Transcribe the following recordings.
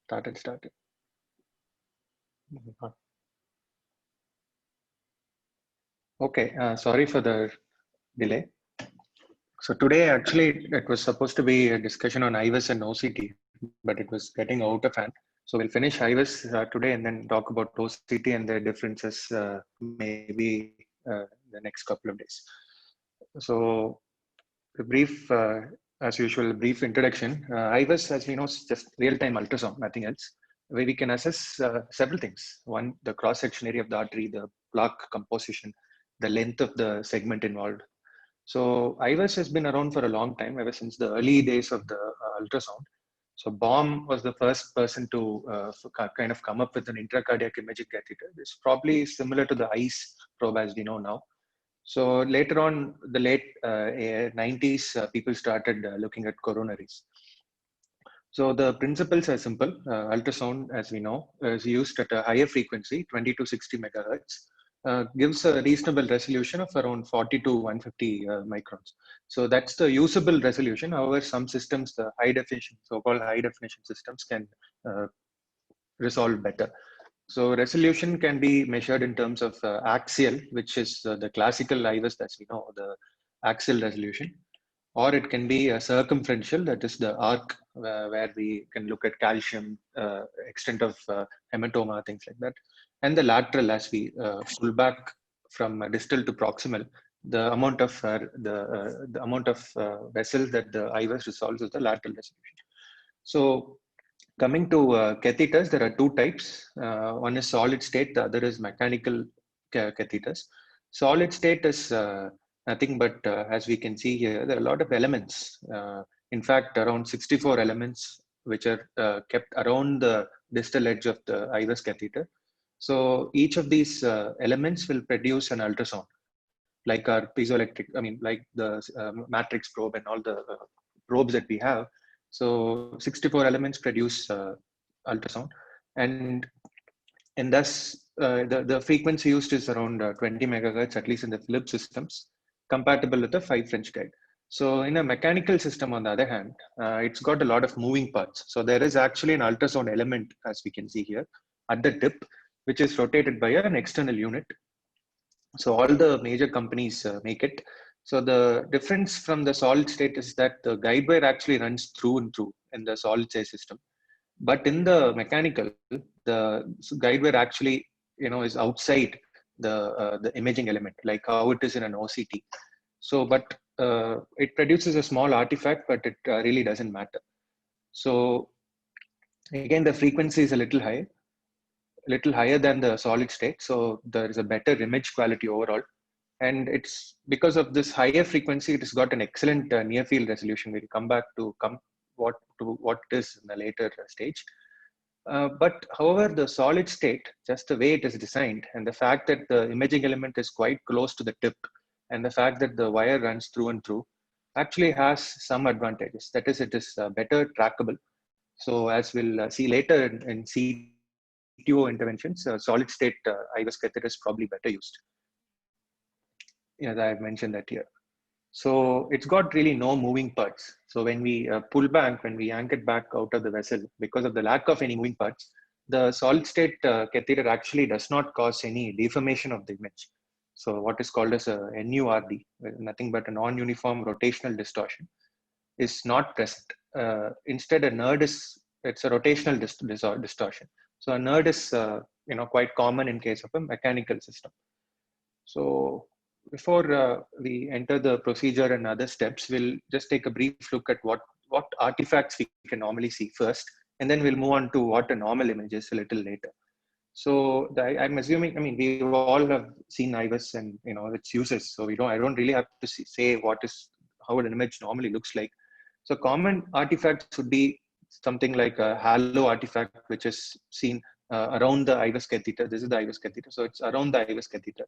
Started. Okay, sorry for the delay. So today, actually, it was supposed to be a discussion on IVUS and OCT, but it was getting out of hand. So we'll finish IVUS today and then talk about OCT and their differences maybe the next couple of days. So a brief, as usual, brief introduction. IVUS, as we know, is just real-time ultrasound, nothing else, where we can assess several things. One, the cross-section area of the artery, the plaque composition, the length of the segment involved. So IVUS has been around for a long time, ever since the early days of the ultrasound. So Baum was the first person to kind of come up with an intracardiac imaging catheter. It's probably similar to the ICE probe as we know now. So later on, the late 90s, people started looking at coronaries. So the principles are simple. Ultrasound, as we know, is used at a higher frequency, 20 to 60 megahertz, gives a reasonable resolution of around 40 to 150 microns. So that's the usable resolution. However, some systems, the high definition, so-called high definition systems, can resolve better. So resolution can be measured in terms of axial, which is the classical IVUS that we know, the axial resolution, or it can be a circumferential, that is the arc, where we can look at calcium, extent of hematoma, things like that, and the lateral as we pull back from distal to proximal. The amount of vessels that the IVUS resolves is the lateral resolution. So coming to catheters, there are two types. One is solid state, the other is mechanical catheters. Solid state is nothing but, as we can see here, there are a lot of elements. In fact, around 64 elements which are kept around the distal edge of the IVUS catheter. So each of these elements will produce an ultrasound, like our piezoelectric, like the matrix probe and all the probes that we have. So 64 elements produce ultrasound, and thus the frequency used is around 20 megahertz, at least in the Philips systems, compatible with the 5 French guide. So in a mechanical system, on the other hand, it's got a lot of moving parts. So there is actually an ultrasound element, as we can see here, at the tip, which is rotated by an external unit. So all the major companies make it. So the difference from the solid state is that the guide wire actually runs through and through in the solid state system. But in the mechanical, the guide wire actually, is outside the imaging element, like how it is in an OCT. So, but it produces a small artifact, but it really doesn't matter. So again, the frequency is a little higher than the solid state. So there is a better image quality overall. And it's because of this higher frequency, it has got an excellent near field resolution. We'll come back to what it is in the later stage. But however, the solid state, just the way it is designed, and the fact that the imaging element is quite close to the tip, and the fact that the wire runs through and through, actually has some advantages. That is, it is better trackable. So as we'll see later in CTO interventions, solid state IVUS catheter is probably better used. I've mentioned that here. So it's got really no moving parts. So when we pull back, when we yank it back out of the vessel, because of the lack of any moving parts, the solid state catheter actually does not cause any deformation of the image. So what is called as a NURD, nothing but a non-uniform rotational distortion, is not present. Instead, a NURD it's a rotational distortion. So a NURD is quite common in case of a mechanical system. So before we enter the procedure and other steps, we'll just take a brief look at what artifacts we can normally see first, and then we'll move on to what a normal image is a little later. So I'm assuming, we all have seen IVUS and its uses. So I don't really have to say how an image normally looks like. So common artifacts would be something like a halo artifact, which is seen around the IVUS catheter. This is the IVUS catheter, so it's around the IVUS catheter.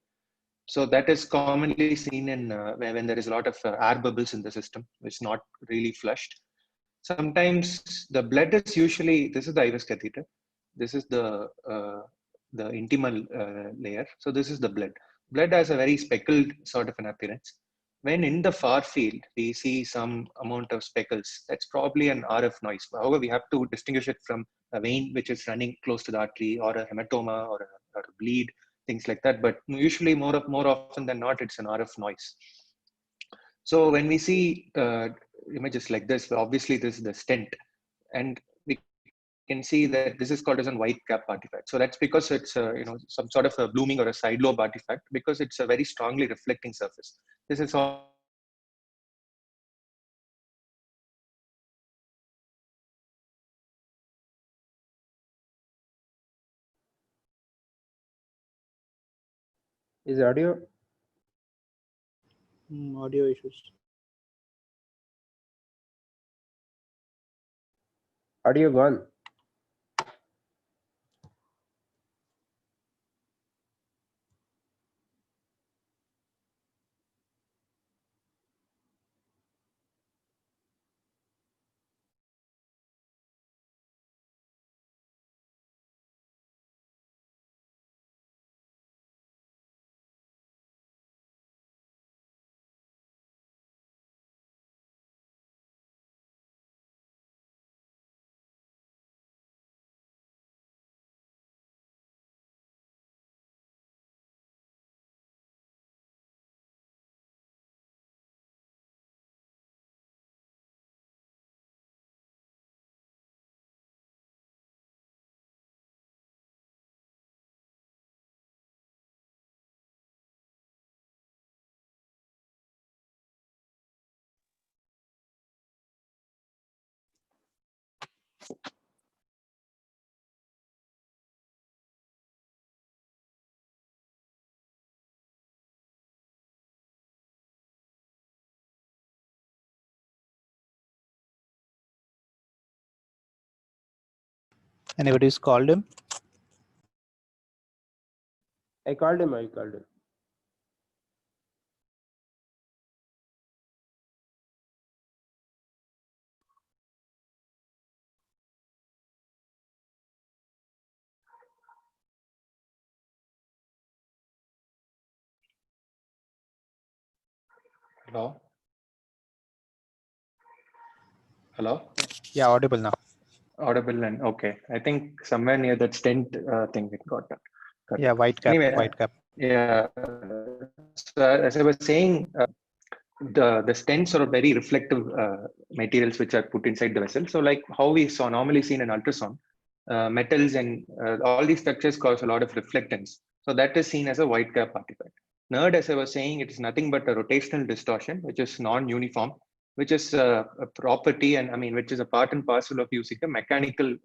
So that is commonly seen in when there is a lot of air bubbles in the system. It's not really flushed. Sometimes the blood is usually, this is the IVUS catheter. This is the intimal layer. So this is the blood. Blood has a very speckled sort of an appearance. When in the far field, we see some amount of speckles. That's probably an RF noise. However, we have to distinguish it from a vein which is running close to the artery, or a hematoma, or a bleed, things like that. But usually, more often than not, it's an RF noise. So when we see images like this, obviously this is the stent, and we can see that this is called as a white cap artifact. So that's because it's some sort of a blooming or a side lobe artifact, because it's a very strongly reflecting surface. This is all. Is audio Audio issues. gone? Anybody's called him? I called him. I called him. Hello? Hello? Yeah, audible now. Audible, and okay. I think somewhere near that stent thing it got cut. Yeah, white cap. Anyway, White cap. yeah. So as I was saying, the stents are very reflective materials which are put inside the vessel. So like how we saw normally seen in ultrasound, metals and all these structures cause a lot of reflectance. So that is seen as a white cap artifact. NERD, as I was saying, it is nothing but a rotational distortion, which is non-uniform, which is a property, and I mean, which is a part and parcel of using a mechanical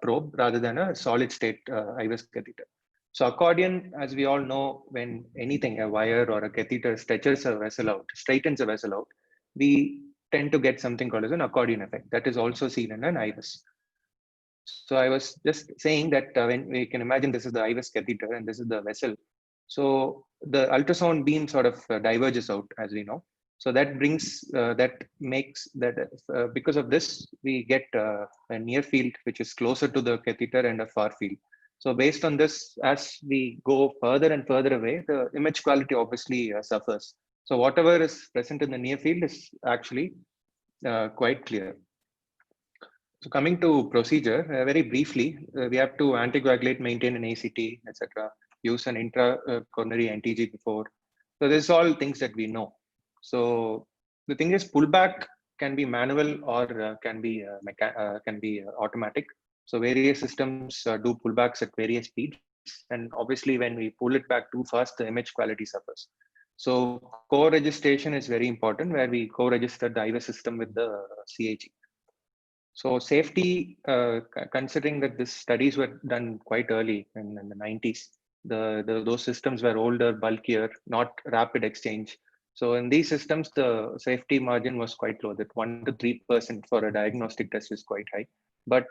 probe rather than a solid state IVUS catheter. So accordion, as we all know, when anything, a wire or a catheter stretches a vessel out, straightens a vessel out, we tend to get something called as an accordion effect. That is also seen in an IVUS. So I was just saying that when we can imagine this is the IVUS catheter and this is the vessel. So the ultrasound beam sort of diverges out, as we know. So that brings, that makes that because of this, we get a near field which is closer to the catheter and a far field. So based on this, as we go further and further away, the image quality obviously suffers. So whatever is present in the near field is actually quite clear. So coming to procedure, very briefly, we have to anticoagulate, maintain an ACT, etc. Use an intracoronary NTG before. So this is all things that we know. So the thing is, pullback can be manual or can be automatic. So various systems do pullbacks at various speeds, and obviously when we pull it back too fast, the image quality suffers. So co-registration is very important, where we co-register the IVUS system with the CAG. So safety, considering that these studies were done quite early in the 90s, those systems were older, bulkier, not rapid exchange. So in these systems, the safety margin was quite low. That 1 to 3% for a diagnostic test is quite high. But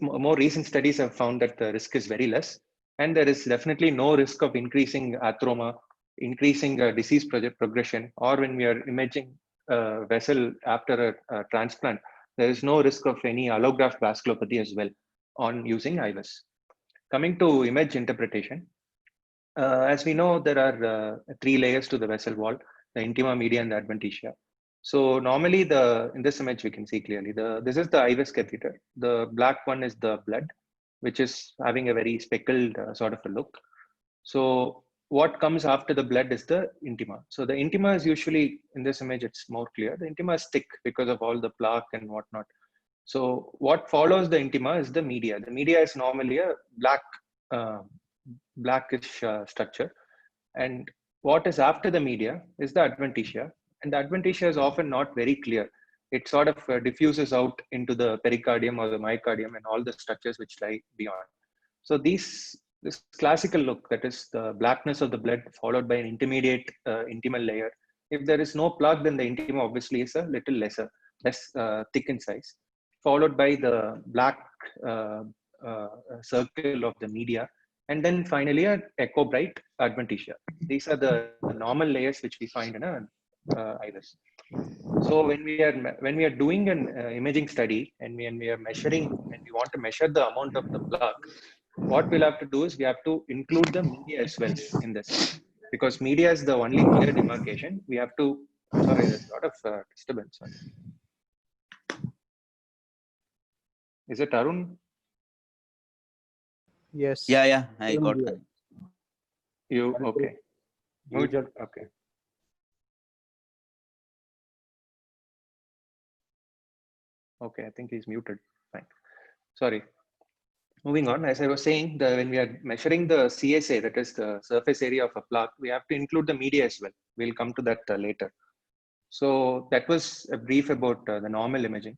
more recent studies have found that the risk is very less, and there is definitely no risk of increasing atheroma, increasing disease progression, or when we are imaging vessel after a transplant, there is no risk of any allograft vasculopathy as well on using IVUS. Coming to image interpretation, As we know, there are three layers to the vessel wall: the intima, media, and the adventitia. So normally, in this image we can see clearly this is the IVUS catheter. The black one is the blood, which is having a very speckled sort of a look. So what comes after the blood is the intima. So the intima is usually, in this image it's more clear. The intima is thick because of all the plaque and whatnot. So what follows the intima is the media. The media is normally a blackish structure, and what is after the media is the adventitia, and the adventitia is often not very clear. It sort of diffuses out into the pericardium or the myocardium and all the structures which lie beyond. So this classical look, that is the blackness of the blood followed by an intermediate intimal layer. If there is no plaque, then the intima obviously is a little less thick in size, followed by the black uh, circle of the media, and then finally a echo bright adventitia. These are the normal layers which we find in a iris. So when we are doing an imaging study, and when we want to measure the amount of the plaque, what we'll have to do is we have to include the media as well in this, because media is the only clear demarcation. We have to. Sorry, there's a lot of disturbance. Is it Arun? Yes. Yeah, I got that. You okay? Usual. Okay. Okay, I think he's muted. Fine. Sorry. Moving on, as I was saying, when we are measuring the CSA, that is the surface area of a plaque, we have to include the media as well. We'll come to that later. So that was a brief about the normal imaging.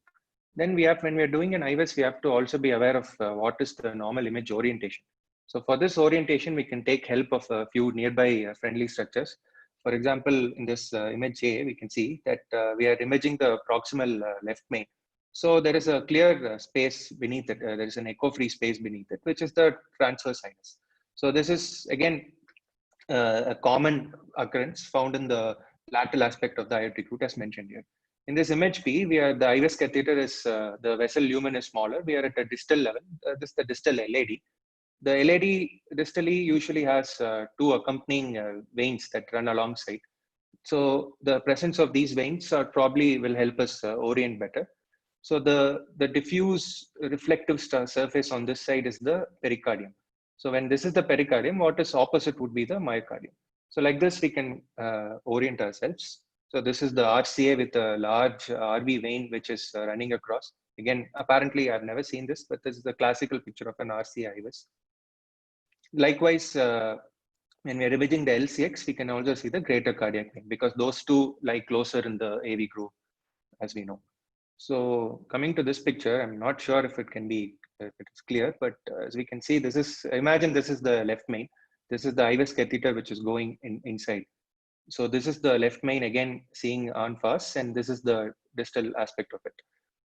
Then when we are doing an IVUS, we have to also be aware of what is the normal image orientation. So for this orientation, we can take help of a few nearby friendly structures. For example, in this image A, we can see that we are imaging the proximal left main. So there is a clear space beneath it. There is an echo-free space beneath it, which is the transverse sinus. So this is again a common occurrence found in the lateral aspect of the aortic root, as mentioned here. In this image B, the IVUS catheter is the vessel lumen is smaller. We are at a distal level. This is the distal LAD. The LAD distally usually has two accompanying veins that run alongside. So the presence of these veins probably will help us orient better. So the diffuse reflective surface on this side is the pericardium. So when this is the pericardium, what is opposite would be the myocardium. So like this, we can orient ourselves. So this is the RCA with a large RV vein, which is running across. Again, apparently I've never seen this, but this is the classical picture of an RCA IVUS. Likewise, when we are imaging the LCX, we can also see the greater cardiac vein, because those two lie closer in the AV groove, as we know. So coming to this picture, I'm not sure if it is clear, but as we can see, imagine this is the left main. This is the IVUS catheter, which is going inside. So this is the left main, again seeing en face, and this is the distal aspect of it.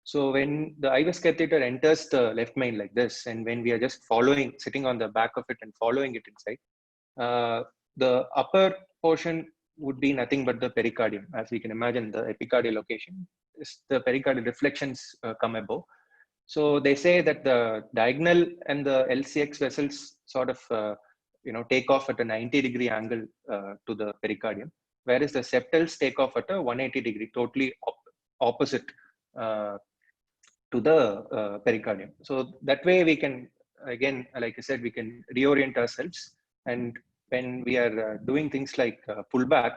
So when the IVUS catheter enters the left main like this, and when we are just sitting on the back of it and following it inside, the upper portion would be nothing but the pericardium. As we can imagine, the epicardial location is the pericardial reflections come above. So they say that the diagonal and the LCX vessels sort of take off at a 90-degree angle to the pericardium, whereas the septals take off at a 180-degree, totally opposite to the pericardium. So that way we can, again, like I said, we can reorient ourselves. And when we are doing things like pullback,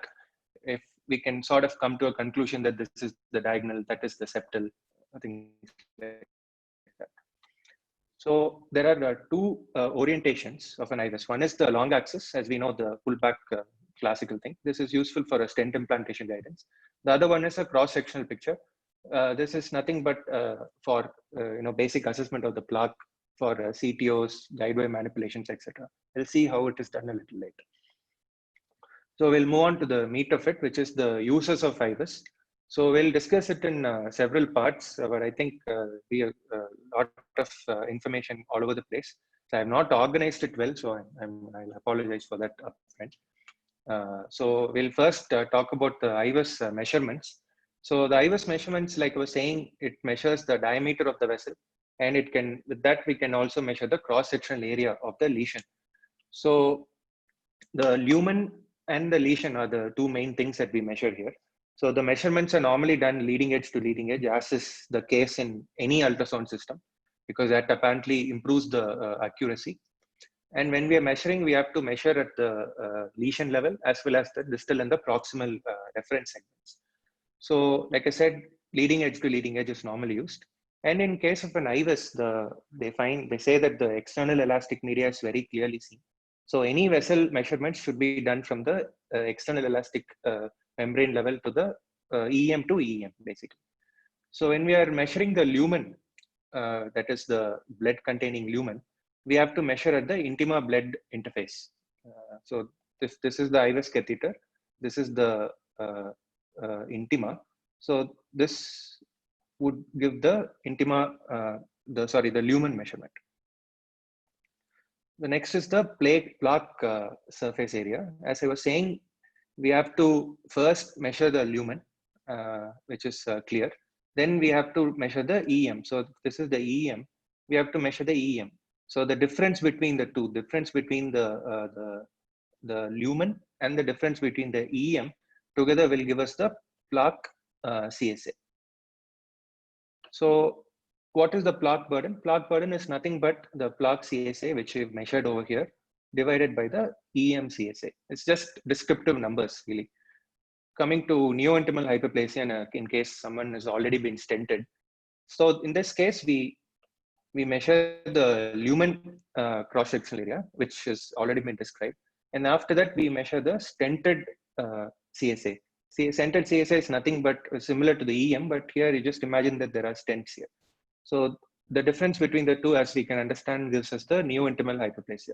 if we can sort of come to a conclusion that this is the diagonal, that is the septal, things like that. So there are two orientations of an IVUS. One is the long axis, as we know, the pullback classical thing. This is useful for a stent implantation guidance. The other one is a cross-sectional picture. This is nothing but for basic assessment of the plaque for CTOs, guideway manipulations, etc. We'll see how it is done a little later. So we'll move on to the meat of it, which is the uses of IVUS. So we'll discuss it in several parts, but I think we have a lot of information all over the place. So I have not organized it well, so I'll apologize for that upfront. So we'll first talk about the IVUS measurements. So the IVUS measurements, like I was saying, it measures the diameter of the vessel, and with that we can also measure the cross-sectional area of the lesion. So the lumen and the lesion are the two main things that we measure here. So the measurements are normally done leading edge to leading edge, as is the case in any ultrasound system, because that apparently improves the accuracy. And when we are measuring, we have to measure at the lesion level as well as the distal and the proximal reference segments. So like I said, leading edge to leading edge is normally used. And in case of an IVUS, they say that the external elastic media is very clearly seen. So any vessel measurements should be done from the external elastic membrane level to the EM to EM, basically. So when we are measuring the lumen, that is the blood containing lumen, we have to measure at the intima blood interface. So this is the IVUS catheter. This is the intima. So this would give the intima, the lumen measurement. The next is the plaque surface area. As I was saying, we have to first measure the lumen, which is clear. Then we have to measure the EM. So this is the EM. We have to measure the EM. So the difference between the two, difference between the lumen and the difference between the EM together will give us the plaque CSA. So what is the plaque burden? Plaque burden is nothing but the plaque CSA, which we've measured over here, divided by the EM CSA. It's just descriptive numbers, really. Coming to neointimal hyperplasia, in case someone has already been stented. So in this case, we measure the lumen cross-sectional area, which has already been described. And after that, we measure the stented CSA. Stented CSA is nothing but similar to the EM, but here you just imagine that there are stents here. So the difference between the two, as we can understand, gives us the neointimal hyperplasia.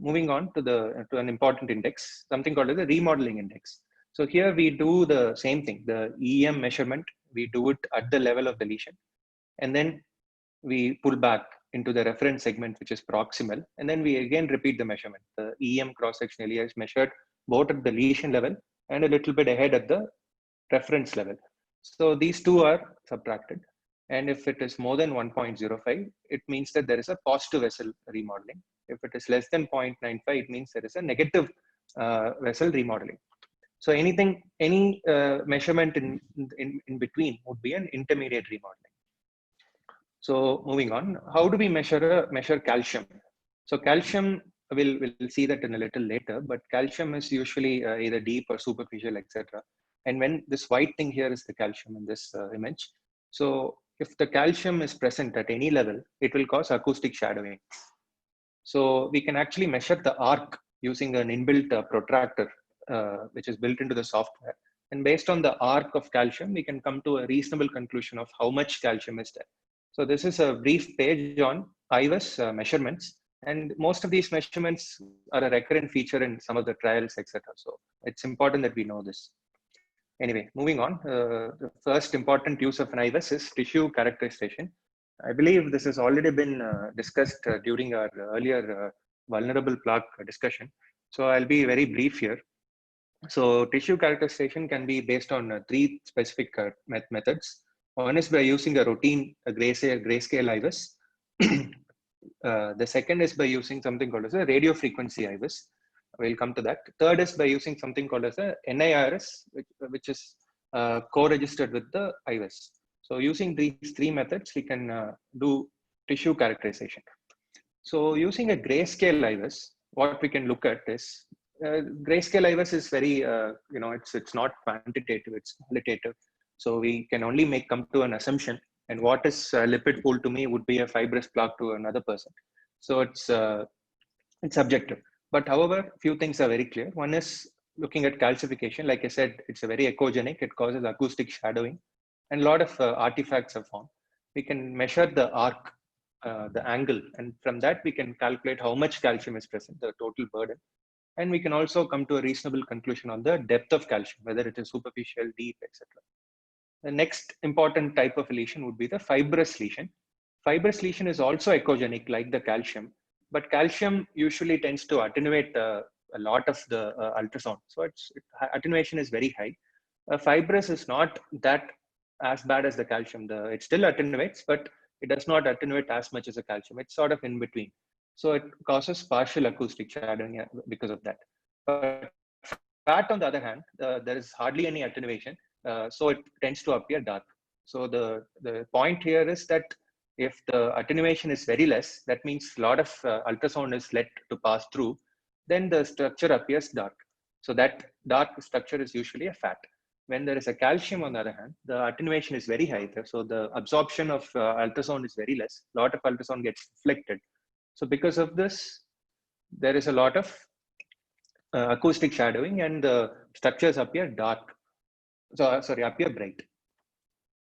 Moving on to an important index, something called as the remodeling index. So here we do the same thing, the EM measurement, we do it at the level of the lesion. And then we pull back into the reference segment, which is proximal. And then we again repeat the measurement. The EM cross-section area is measured both at the lesion level and a little bit ahead at the reference level. So these two are subtracted. And if it is more than 1.05, it means that there is a positive vessel remodeling. If it is less than 0.95, it means there is a negative vessel remodeling. So any measurement in between would be an intermediate remodeling. So moving on, how do we measure calcium? So calcium, we'll see that in a little later, but calcium is usually either deep or superficial, etc. And when this white thing here is the calcium in this image. So if the calcium is present at any level, it will cause acoustic shadowing. So we can actually measure the arc using an inbuilt protractor, which is built into the software. And based on the arc of calcium, we can come to a reasonable conclusion of how much calcium is there. So this is a brief page on IVUS measurements. And most of these measurements are a recurrent feature in some of the trials, etc. So it's important that we know this. Anyway, moving on, the first important use of an IVUS is tissue characterization. I believe this has already been discussed during our earlier vulnerable plaque discussion. So I'll be very brief here. So tissue characterization can be based on three specific methods. One is by using a routine grayscale IVUS. The second is by using something called as a radio frequency IVUS. We'll come to that. Third is by using something called as a NIRS, which is co-registered with the IVUS. So using these three methods, we can do tissue characterization. So using a grayscale IVUS, what we can look at is grayscale IVUS is very, it's not quantitative, it's qualitative. So we can only come to an assumption, and what is lipid pool to me would be a fibrous plaque to another person. So it's subjective. But however, few things are very clear. One is looking at calcification. Like I said, it's a very echogenic. It causes acoustic shadowing, and a lot of artifacts are found. We can measure the arc, the angle, and from that we can calculate how much calcium is present, the total burden. And we can also come to a reasonable conclusion on the depth of calcium, whether it is superficial, deep, etc. The next important type of lesion would be the fibrous lesion. Fibrous lesion is also echogenic like the calcium, but calcium usually tends to attenuate a lot of the ultrasound. So attenuation is very high. Fibrous is not that as bad as the calcium. It still attenuates, but it does not attenuate as much as a calcium. It's sort of in between. So it causes partial acoustic shadowing because of that. But fat, on the other hand, there is hardly any attenuation, so it tends to appear dark. So the point here is that if the attenuation is very less, that means a lot of ultrasound is let to pass through, then the structure appears dark. So that dark structure is usually a fat. When there is a calcium, on the other hand, the attenuation is very high. So the absorption of ultrasound is very less. A lot of ultrasound gets reflected. So because of this, there is a lot of acoustic shadowing, and the structures appear dark. So sorry, appear bright.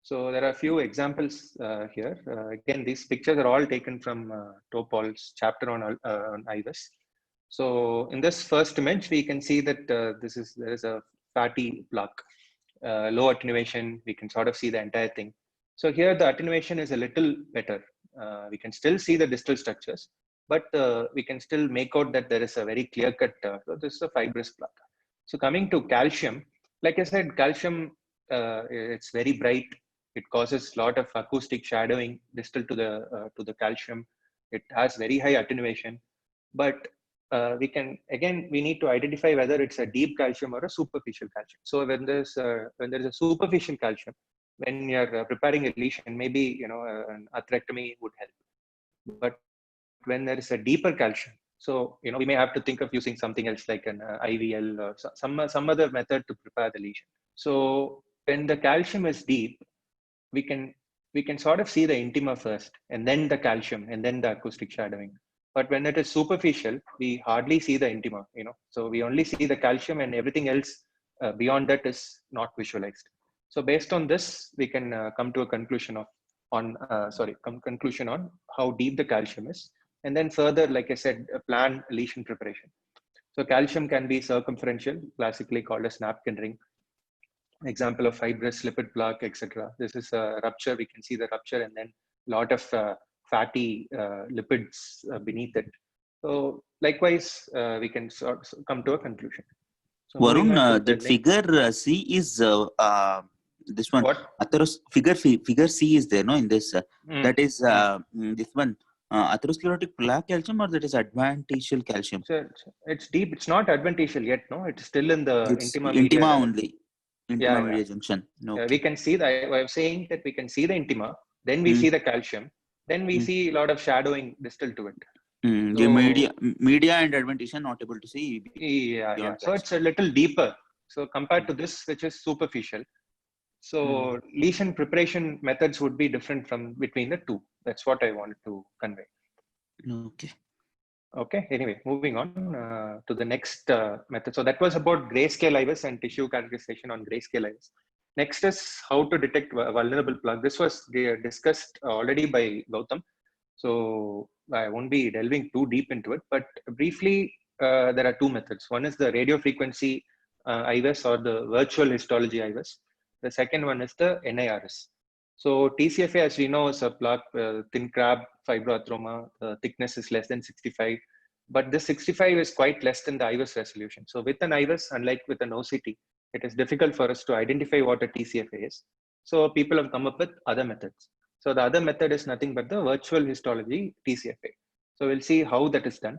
So there are a few examples here. Again, these pictures are all taken from Topol's chapter on IVUS. So in this first image, we can see that there is a fatty plaque, low attenuation. We can sort of see the entire thing. So here the attenuation is a little better. We can still see the distal structures, but we can still make out that there is a very clear cut. So this is a fibrous plaque. So coming to calcium, like I said, calcium, it's very bright. It causes a lot of acoustic shadowing distal to the calcium. It has very high attenuation, but we need to identify whether it's a deep calcium or a superficial calcium. So when there's a superficial calcium, when you're preparing a lesion, maybe an atherectomy would help. But when there is a deeper calcium, so we may have to think of using something else like an IVL or some other method to prepare the lesion. So when the calcium is deep, we can sort of see the intima first, and then the calcium, and then the acoustic shadowing. But when it is superficial, we hardly see the intima. So we only see the calcium, and everything else beyond that is not visualized. So based on this, we can come to a conclusion on how deep the calcium is, and then further, like I said, plan lesion preparation. So calcium can be circumferential, classically called as napkin ring. Example of fibrous lipid plaque, etc. This is a rupture. We can see the rupture, and then a lot of fatty lipids beneath it. So likewise, we can come to a conclusion. So Varun, that figure C is this one. What? Figure C is there, no? In this, that is this one. Atherosclerotic plaque calcium, or that is adventitial calcium? So it's deep. It's not adventitial yet. No, it's still in the intima media. Intima only. Intima media junction. Okay. We can see that. I was saying that we can see the intima, then we see the calcium, then we see a lot of shadowing distal to it. So, media and adventition not able to see. Yeah. So it's a little deeper. So compared to this, which is superficial. So lesion preparation methods would be different between the two. That's what I wanted to convey. Okay. Anyway, moving on to the next method. So that was about grayscale IVUS and tissue characterization on grayscale IVUS. Next is how to detect vulnerable plaque. This was discussed already by Gautam. So I won't be delving too deep into it, but briefly, there are two methods. One is the radiofrequency IVUS or the virtual histology IVUS. The second one is the NIRS. So TCFA, as we know, is a plaque, thin crab fibroatheroma. The thickness is less than 65, but this 65 is quite less than the IVUS resolution. So with an IVUS, unlike with an OCT, it is difficult for us to identify what a TCFA is. So people have come up with other methods. So the other method is nothing but the virtual histology TCFA. So we'll see how that is done.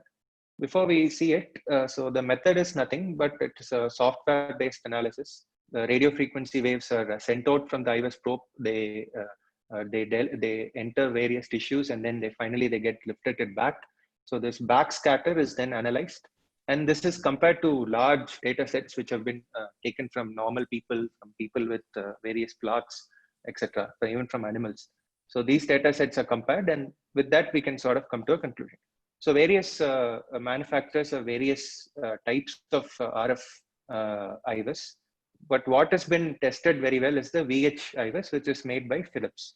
Before we see it, so the method is nothing but it is a software-based analysis. The radio frequency waves are sent out from the IVUS probe. They enter various tissues, and then they get reflected back. So this backscatter is then analyzed, and this is compared to large data sets which have been taken from normal people, from people with various plaques, etc., even from animals. So these data sets are compared, and with that we can sort of come to a conclusion. So various manufacturers have various types of RF IVUS. But what has been tested very well is the VH IVUS, which is made by Philips.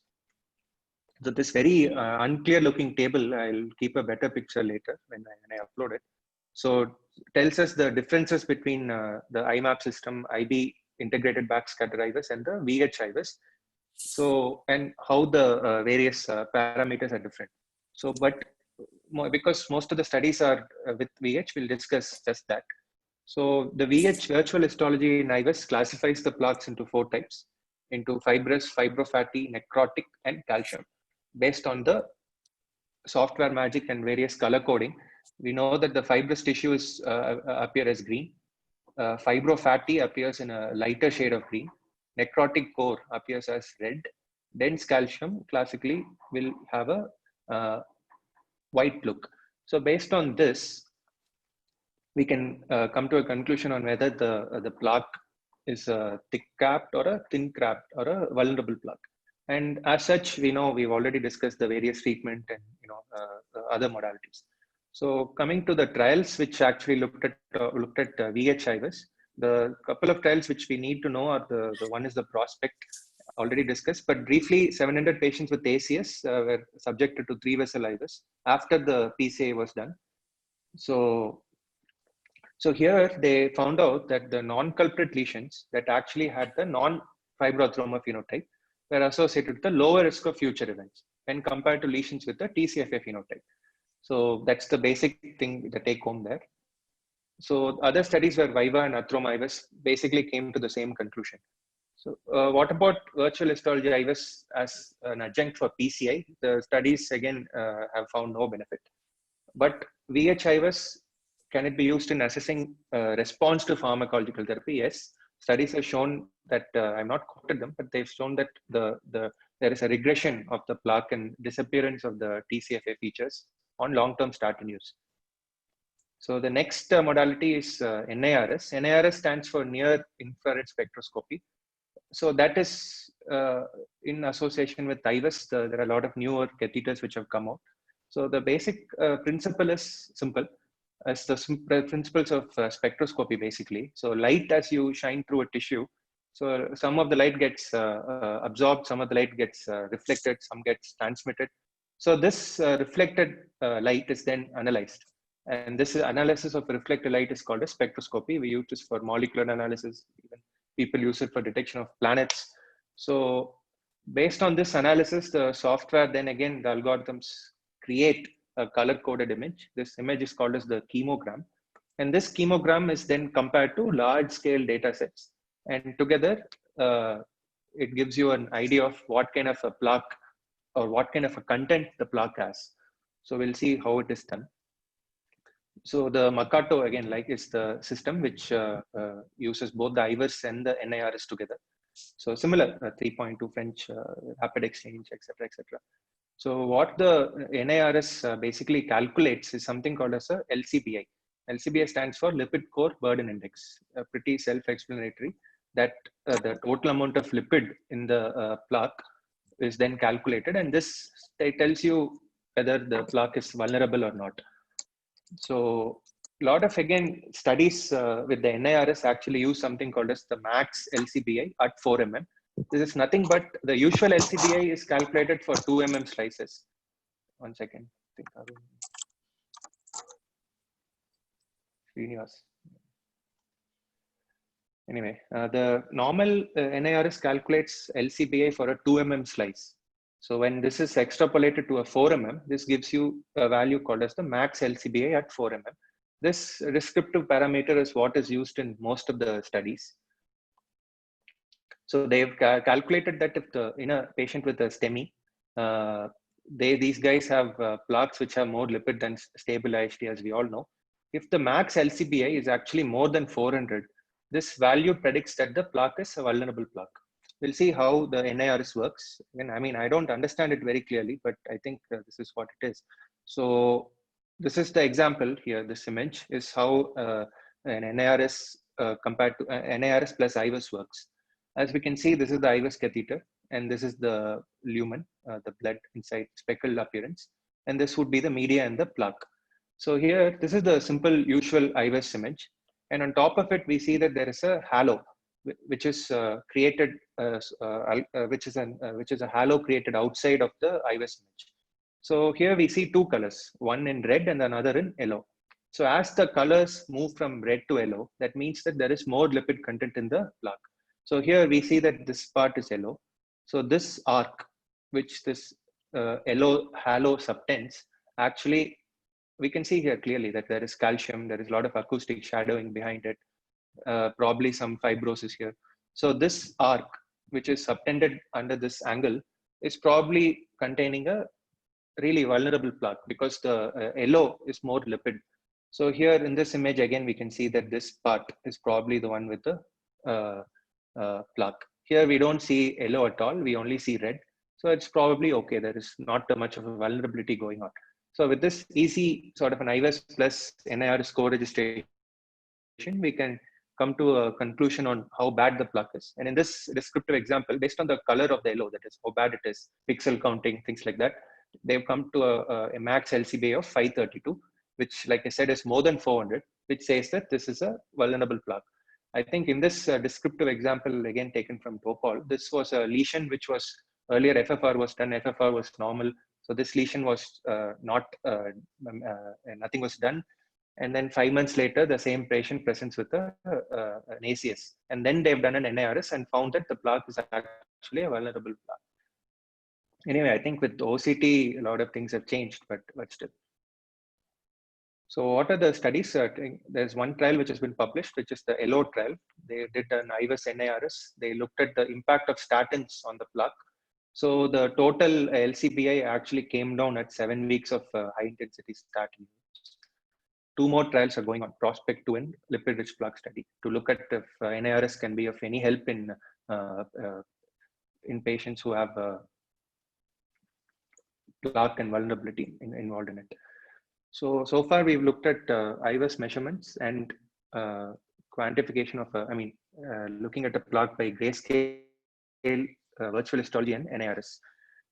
So this very unclear looking table, I'll keep a better picture later when I upload it. So it tells us the differences between the IMAP system, IB integrated backscatter IVUS, and the VH IVUS. So, and how the various parameters are different. So, but because most of the studies are with VH, we'll discuss just that. So the VH virtual histology in IVUS classifies the plaques into 4 types, into fibrous, fibrofatty, necrotic, and calcium, based on the software magic and various color coding. We know that the fibrous tissue is appear as green. Fibrofatty appears in a lighter shade of green. Necrotic core appears as red. Dense calcium classically will have a white look. So based on this, we can come to a conclusion on whether the plaque is a thick capped or a thin capped or a vulnerable plaque. And as such, we know we've already discussed the various treatment and other modalities. So coming to the trials which actually looked at VH-IVUS, the couple of trials which we need to know are the one is the Prospect, already discussed, but briefly 700 patients with ACS were subjected to 3-vessel IVUS after the PCA was done. So here they found out that the non-culprit lesions that actually had the non-fibrothroma phenotype were associated with the lower risk of future events when compared to lesions with the TCFA phenotype. So that's the basic thing, the take home there. So other studies where VIVA and Athroma IVUS basically came to the same conclusion. So what about virtual histology IVUS as an adjunct for PCI? The studies again have found no benefit. But VH-IVUS, can it be used in assessing response to pharmacological therapy? Yes. Studies have shown that, I've not quoted them, but they've shown that there is a regression of the plaque and disappearance of the TCFA features on long-term statin use. So the next modality is NIRS. NIRS stands for near infrared spectroscopy. So that is in association with IVUS. There are a lot of newer catheters which have come out. So the basic principle is simple. As the principles of spectroscopy basically. So light, as you shine through a tissue, so some of the light gets absorbed, some of the light gets reflected, some gets transmitted. So this reflected light is then analyzed. And this analysis of reflected light is called a spectroscopy. We use this for molecular analysis. Even people use it for detection of planets. So based on this analysis, the software, then again, the algorithms create a color-coded image. This image is called as the chemogram. And this chemogram is then compared to large-scale data sets. And together, it gives you an idea of what kind of a plaque or what kind of a content the plaque has. So we'll see how it is done. So the Makato, again, like is the system which uses both the IVUS and the NIRS together. So similar, 3.2 French, rapid exchange, etc., etc. So what the NIRS basically calculates is something called as a LCBI. LCBI stands for Lipid Core Burden Index, pretty self-explanatory, that the total amount of lipid in the plaque is then calculated, and this tells you whether the plaque is vulnerable or not. So a lot of, again, studies with the NIRS actually use something called as the max LCBI at 4 mm. This is nothing but the usual LCBI is calculated for 2 mm slices. 1 second. I think Srinivas. Anyway, the normal NIRS calculates LCBI for a 2 mm slice. So when this is extrapolated to a 4 mm, this gives you a value called as the max LCBI at 4 mm. This descriptive parameter is what is used in most of the studies. So they've calculated that if in a patient with a STEMI, these guys have plaques which have more lipid than stable IHT, as we all know. If the max LCBI is actually more than 400, this value predicts that the plaque is a vulnerable plaque. We'll see how the NIRS works. And I mean, I don't understand it very clearly, but I think this is what it is. So this is the example here. This image is how an NIRS compared to NIRS plus IVUS works. As we can see, this is the IVUS catheter, and this is the lumen, the blood inside speckled appearance. And this would be the media and the plaque. So here, this is the simple usual IVUS image. And on top of it, we see that there is a halo, which is created, which is a halo created outside of the IVUS image. So here we see two colors, one in red and another in yellow. So as the colors move from red to yellow, that means that there is more lipid content in the plaque. So here we see that this part is yellow. So this arc, which this yellow halo subtends, actually, we can see here clearly that there is calcium, there is a lot of acoustic shadowing behind it, probably some fibrosis here. So this arc, which is subtended under this angle, is probably containing a really vulnerable plaque because the yellow is more lipid. So here in this image, again, we can see that this part is probably the one with the plaque. Here we don't see yellow at all. We only see red. So it's probably okay. There is not much of a vulnerability going on. So with this easy sort of an IVUS plus NIRS co-registration, we can come to a conclusion on how bad the plaque is. And in this descriptive example, based on the color of the yellow, that is how bad it is, pixel counting, things like that, they've come to a max LCBA of 532, which, like I said, is more than 400, which says that this is a vulnerable plaque. I think in this descriptive example, again taken from Gopal, this was a lesion which was earlier FFR was done, FFR was normal. So this lesion was nothing was done. And then 5 months later, the same patient presents with an ACS. And then they've done an NIRS and found that the plaque is actually a vulnerable plaque. Anyway, I think with OCT, a lot of things have changed, but still. So what are the studies? There's one trial which has been published, which is the ELO trial. They did an IVUS NIRS. They looked at the impact of statins on the plaque. So the total LCBI actually came down at 7 weeks of high intensity statin. 2 more trials are going on, Prospect 2 and lipid-rich plaque study, to look at if NIRS can be of any help in patients who have plaque and vulnerability involved in it. So far we've looked at IVUS measurements and quantification of, looking at a plaque by grayscale, virtual histology and NIRS.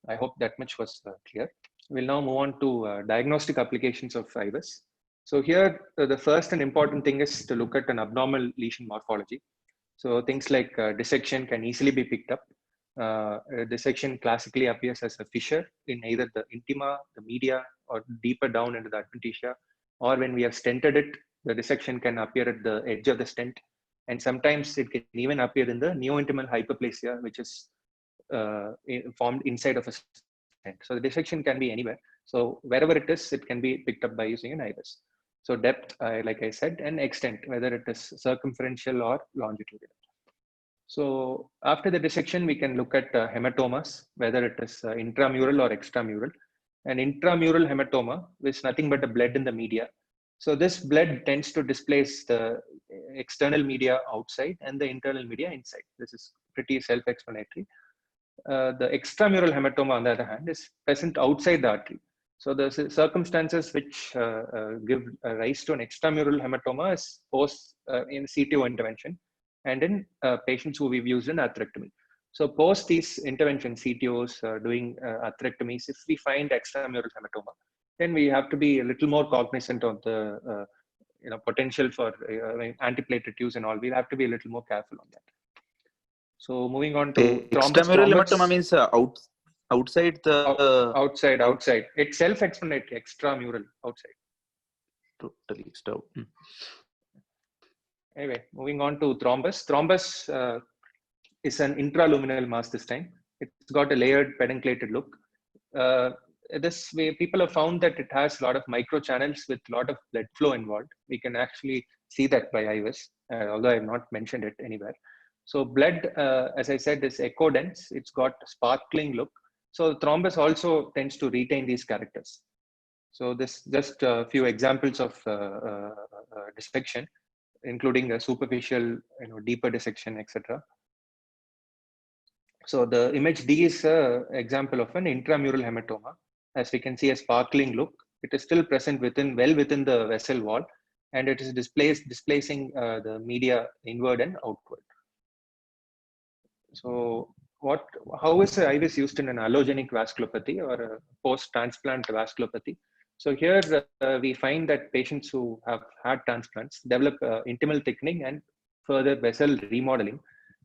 I hope that much was clear. We'll now move on to diagnostic applications of IVUS. So here, the first and important thing is to look at an abnormal lesion morphology. So things like dissection can easily be picked up. Dissection classically appears as a fissure in either the intima, the media, or deeper down into the adventitia. Or when we have stented it, the dissection can appear at the edge of the stent. And sometimes it can even appear in the neointimal hyperplasia, which is formed inside of a stent. So the dissection can be anywhere. So wherever it is, it can be picked up by using an IVUS. So depth, like I said, and extent, whether it is circumferential or longitudinal. So after the dissection, we can look at hematomas, whether it is intramural or extramural. An intramural hematoma is nothing but a blood in the media. So this blood tends to displace the external media outside and the internal media inside. This is pretty self-explanatory. The extramural hematoma, on the other hand, is present outside the artery. So the circumstances which give rise to an extramural hematoma is post in CTO intervention and in patients who we've used in atherectomy. So post these interventions, CTOs doing atherectomies, if we find extramural hematoma, then we have to be a little more cognizant of the potential for antiplatelet use and all. We'll have to be a little more careful on that. So moving on to extramural hematoma means outside the outside. It's self-explanatory. Extramural, outside. Totally extra. Anyway, moving on to thrombus. Thrombus is an intraluminal mass this time. It's got a layered pedunculated look. This way, people have found that it has a lot of microchannels with a lot of blood flow involved. We can actually see that by IVUS, although I have not mentioned it anywhere. So blood, as I said, is echo dense. It's got a sparkling look. So thrombus also tends to retain these characters. So this just a few examples of dissection, including a superficial, deeper dissection, etc. So the image D is an example of an intramural hematoma. As we can see, a sparkling look. It is still present well within the vessel wall, and it is displacing the media inward and outward. So how is IVUS used in an allogenic vasculopathy or a post-transplant vasculopathy? So here we find that patients who have had transplants develop intimal thickening and further vessel remodeling.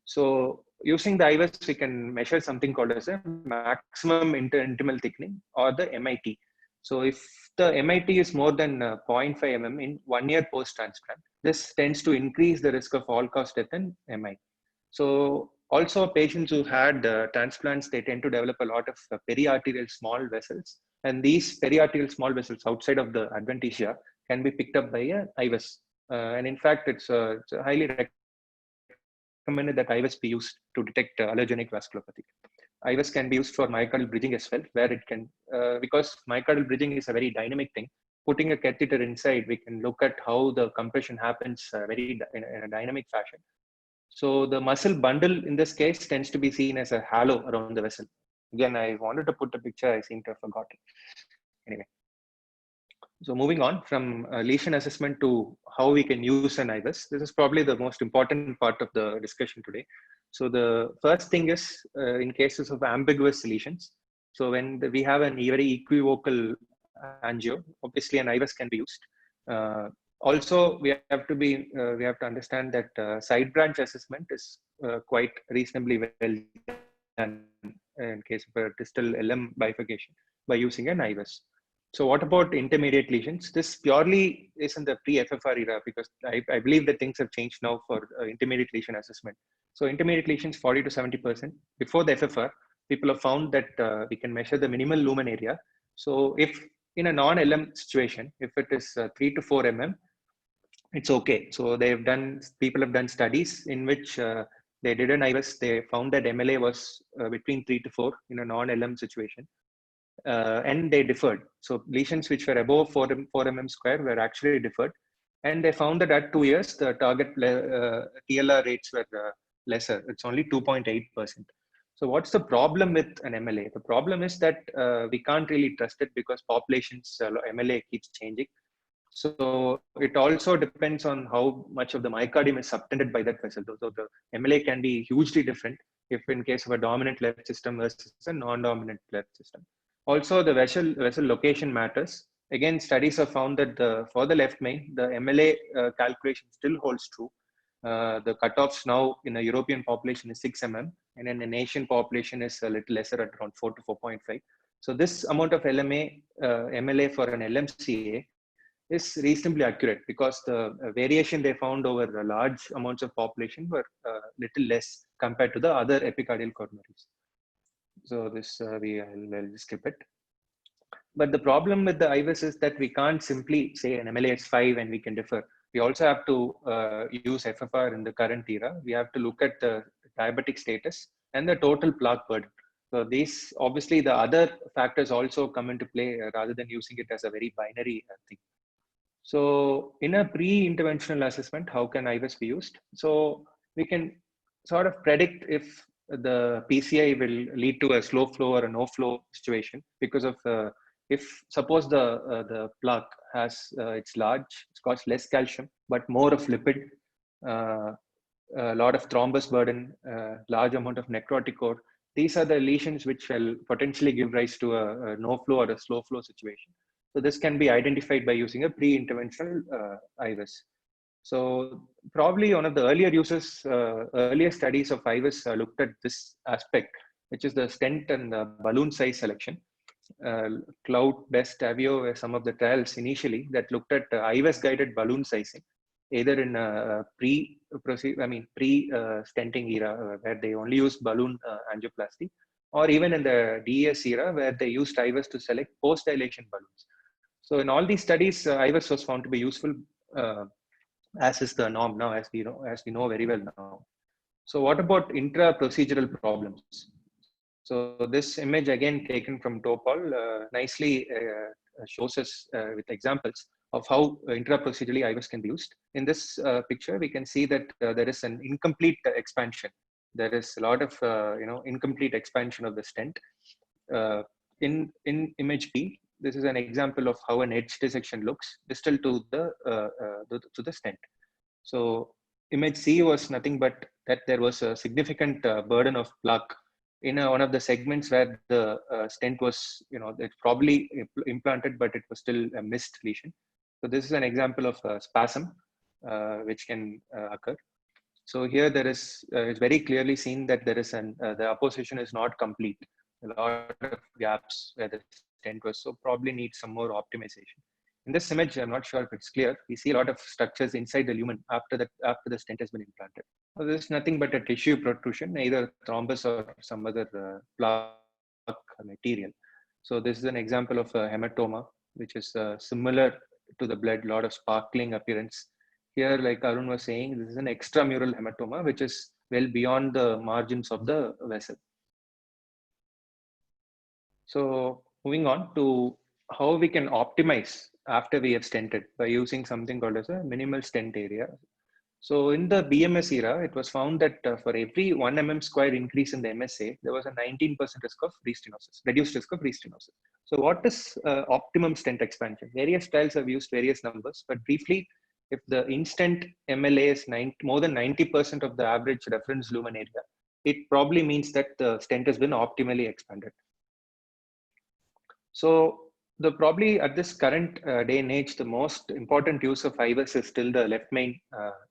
So using the IVUS, we can measure something called as a maximum intimal thickening, or the MIT. So if the MIT is more than 0.5 mm in 1 year post-transplant, this tends to increase the risk of all-cause death in MI. So also patients who had transplants, they tend to develop a lot of periarterial small vessels. And these periarterial small vessels outside of the adventitia can be picked up by a IVUS. And in fact, it's highly recommended that IVUS be used to detect allogenic vasculopathy. IVUS can be used for myocardial bridging as well, where it can, because myocardial bridging is a very dynamic thing. Putting a catheter inside, we can look at how the compression happens in a dynamic fashion. So the muscle bundle in this case tends to be seen as a halo around the vessel. Again, I wanted to put a picture, I seem to have forgotten. Anyway, so moving on from lesion assessment to how we can use an IVUS. This is probably the most important part of the discussion today. So the first thing is in cases of ambiguous lesions. So when we have an very equivocal angio, obviously an IVUS can be used. Also, we have to understand that side branch assessment is quite reasonably well done in case of a distal LM bifurcation by using an IVUS. So what about intermediate lesions? This purely is in the pre-FFR era, because I believe that things have changed now for intermediate lesion assessment. So intermediate lesions 40 to 70%. Before the FFR, people have found that we can measure the minimal lumen area. So if in a non-LM situation, if it is 3 to 4 mm, it's okay. So people have done studies in which they did an IVUS. They found that MLA was between 3 to 4 in a non-LM situation. And they differed. So lesions which were above 4 mm square were actually differed. And they found that at 2 years, the target TLR rates were lesser. It's only 2.8%. So what's the problem with an MLA? The problem is that we can't really trust it because populations, MLA keeps changing. So it also depends on how much of the myocardium is subtended by that vessel. So the MLA can be hugely different if in case of a dominant left system versus a non-dominant left system. Also, the vessel location matters. Again, studies have found that for the left main, the MLA calculation still holds true. The cutoffs now in a European population is 6 mm, and in an Asian population is a little lesser at around 4 to 4.5. So this amount of MLA for an LMCA is reasonably accurate, because the variation they found over large amounts of population were little less compared to the other epicardial coronaries. So this I'll skip it. But the problem with the IVUS is that we can't simply say an MLA is 5 and we can differ. We also have to use FFR in the current era. We have to look at the diabetic status and the total plaque burden. So these, obviously the other factors also come into play rather than using it as a very binary thing. So in a pre-interventional assessment, how can IVUS be used? So we can sort of predict if the PCI will lead to a slow flow or a no flow situation because of if suppose the plaque has it's large, it's got less calcium but more of lipid, a lot of thrombus burden, large amount of necrotic core. These are the lesions which will potentially give rise to a no flow or a slow flow situation. So this can be identified by using a pre-interventional IVUS. So probably one of the earlier earlier studies of IVUS looked at this aspect, which is the stent and the balloon size selection. Cloud, Best, Avio were some of the trials initially that looked at IVUS guided balloon sizing, either in pre-stenting era where they only used balloon angioplasty, or even in the DES era where they used IVUS to select post-dilation balloons. So in all these studies, IVUS was found to be useful, as is the norm now, as we know very well now. So what about intra-procedural problems? So this image, again taken from Topol, nicely shows us with examples of how intra-procedurally IVUS can be used. In this picture, we can see that there is an incomplete expansion. There is a lot of incomplete expansion of the stent. In image B, this is an example of how an edge dissection looks distal to the stent. So image C was nothing but that there was a significant burden of plaque in one of the segments where the stent was, it's probably implanted, but it was still a missed lesion. So this is an example of a spasm which can occur. So here there is, it's very clearly seen that there is the apposition is not complete. A lot of gaps where the stent was, so probably needs some more optimization. In this image, I'm not sure if it's clear. We see a lot of structures inside the lumen after the stent has been implanted. So this is nothing but a tissue protrusion, either thrombus or some other plaque material. So this is an example of a hematoma, which is similar to the blood, lot of sparkling appearance. Here, like Arun was saying, this is an extramural hematoma, which is well beyond the margins of the vessel. So moving on to how we can optimize after we have stented by using something called as a minimal stent area. So in the BMS era, it was found that for every 1 mm² increase in the MSA, there was a 19% risk of restenosis, reduced risk of restenosis. So what is optimum stent expansion? Various trials have used various numbers, but briefly, if the in-stent MLA is more than 90% of the average reference lumen area, it probably means that the stent has been optimally expanded. So the probably at this current day and age, the most important use of IVUS is still the left main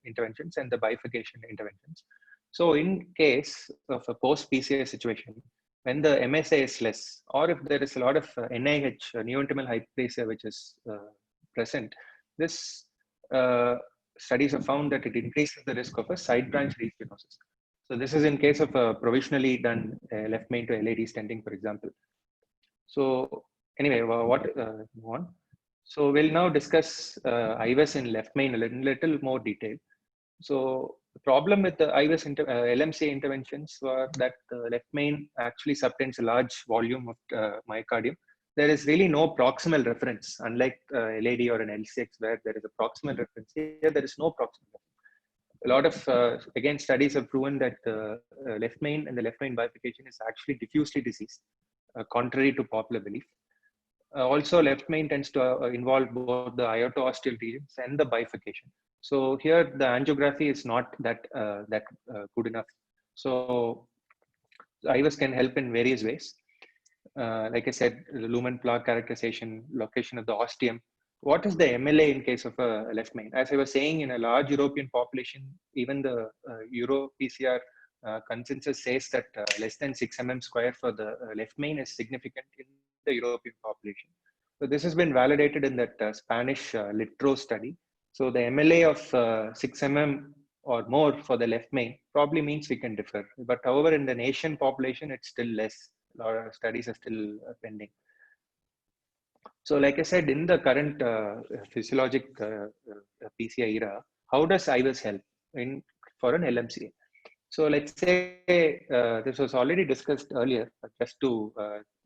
interventions and the bifurcation interventions. So in case of a post-PCI situation, when the MSA is less, or if there is a lot of NIH, neointimal hyperplasia, which is present, this studies have found that it increases the risk of a side branch restenosis. So this is in case of a provisionally done left main to LAD stenting, for example. So anyway, move on. So we'll now discuss IVUS in left main in a little more detail. So the problem with the IVUS LMCA interventions were that the left main actually subtends a large volume of myocardium. There is really no proximal reference, unlike LAD or an LCX where there is a proximal reference. Here there is no proximal reference. A lot of, again, studies have proven that the left main and the left main bifurcation is actually diffusely diseased, contrary to popular belief. Also, left main tends to involve both the ioto-osteal regions and the bifurcation. So here the angiography is not that good enough. So IVUS can help in various ways. Like I said, the lumen plaque characterization, location of the ostium. What is the MLA in case of a left main? As I was saying, in a large European population, even the Euro-PCR consensus says that less than 6 mm² for the left main is significant in the European population. So this has been validated in that Spanish LITRO study. So the MLA of 6 mm or more for the left main probably means we can differ. But however, in the nation population, it's still less. A lot of studies are still pending. So like I said, in the current physiologic PCI era, how does IVUS help for an LMCA? So let's say this was already discussed earlier, but just to